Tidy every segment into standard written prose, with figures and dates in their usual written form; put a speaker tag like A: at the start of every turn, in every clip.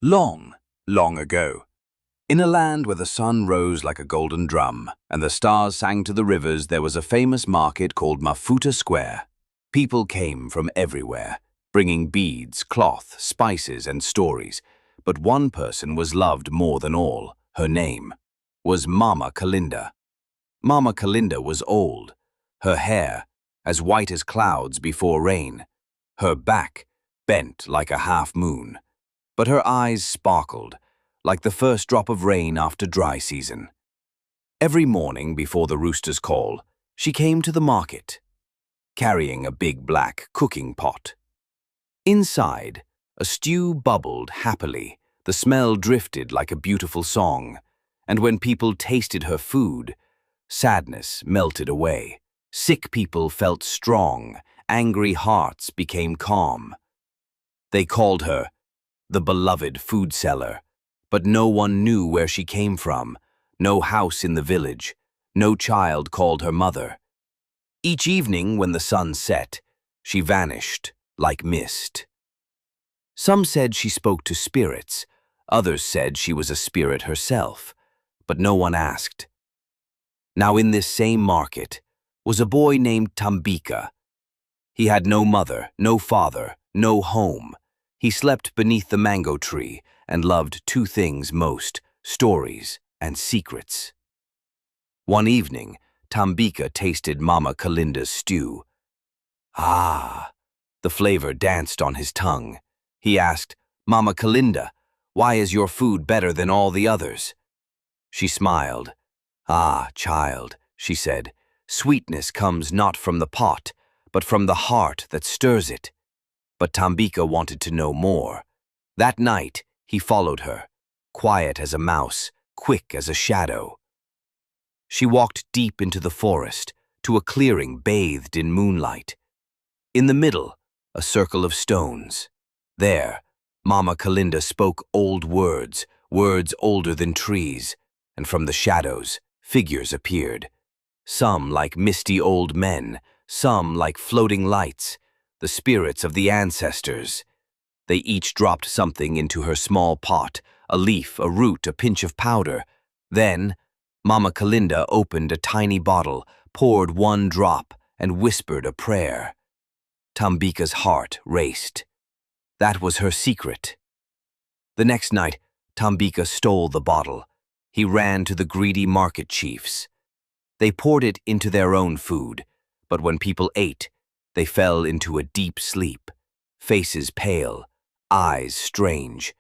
A: Long, long ago, in a land where the sun rose like a golden drum and the stars sang to the rivers, there was a famous market called Mafuta Square. People came from everywhere, bringing beads, cloth, spices, and stories. But one person was loved more than all. Her name was Mama Kalinda. Mama Kalinda was old, her hair as white as clouds before rain, her back bent like a half moon, but her eyes sparkled like the first drop of rain after dry season. Every morning before the rooster's call, she came to the market, carrying a big black cooking pot. Inside, a stew bubbled happily, the smell drifted like a beautiful song, and when people tasted her food, sadness melted away. Sick people felt strong, angry hearts became calm. They called her the beloved food seller, but no one knew where she came from, no house in the village, no child called her mother. Each evening when the sun set, she vanished like mist. Some said she spoke to spirits, others said she was a spirit herself, but no one asked. Now in this same market was a boy named Tambika. He had no mother, no father, no home. He slept beneath the mango tree and loved two things most: stories and secrets. One evening, Tambika tasted Mama Kalinda's stew. Ah, the flavor danced on his tongue. He asked, "Mama Kalinda, why is your food better than all the others?" She smiled. "Ah, child," she said, "sweetness comes not from the pot, but from the heart that stirs it." But Tambika wanted to know more. That night, he followed her, quiet as a mouse, quick as a shadow. She walked deep into the forest, to a clearing bathed in moonlight. In the middle, a circle of stones. There, Mama Kalinda spoke old words, words older than trees, and from the shadows, figures appeared. Some like misty old men, some like floating lights, the spirits of the ancestors. They each dropped something into her small pot, a leaf, a root, a pinch of powder. Then, Mama Kalinda opened a tiny bottle, poured one drop, and whispered a prayer. Tambika's heart raced. That was her secret. The next night, Tambika stole the bottle. He ran to the greedy market chiefs. They poured it into their own food, but when people ate, they fell into a deep sleep, faces pale, eyes strange.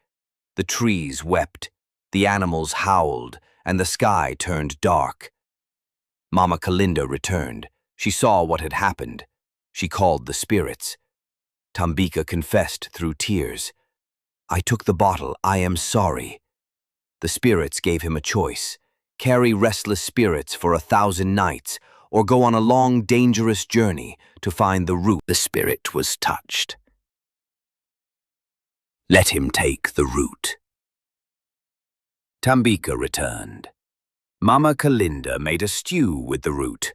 A: The trees wept, the animals howled, and the sky turned dark. Mama Kalinda returned. She saw what had happened. She called the spirits. Tambika confessed through tears. "I took the bottle. I am sorry." The spirits gave him a choice: carry restless spirits for 1,000 nights, or go on a long, dangerous journey to find the root. The spirit was touched. "Let him take the root." Tambika returned. Mama Kalinda made a stew with the root,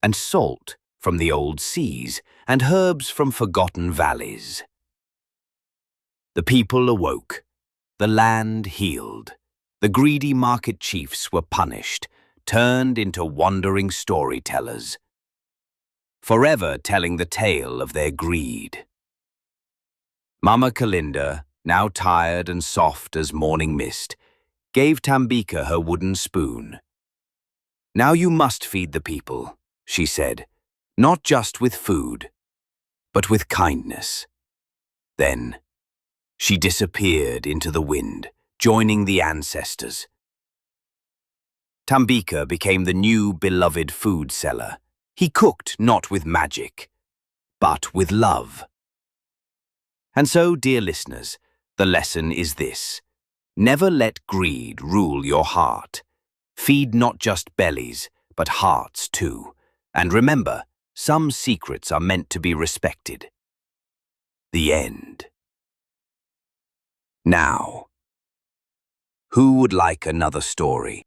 A: and salt from the old seas, and herbs from forgotten valleys. The people awoke. The land healed. The greedy market chiefs were punished, turned into wandering storytellers, forever telling the tale of their greed. Mama Kalinda, now tired and soft as morning mist, gave Tambika her wooden spoon. "Now you must feed the people," she said, "not just with food, but with kindness." Then she disappeared into the wind, joining the ancestors. Tambika became the new beloved food seller. He cooked not with magic, but with love. And so, dear listeners, the lesson is this: never let greed rule your heart. Feed not just bellies, but hearts too. And remember, some secrets are meant to be respected. The end. Now, who would like another story?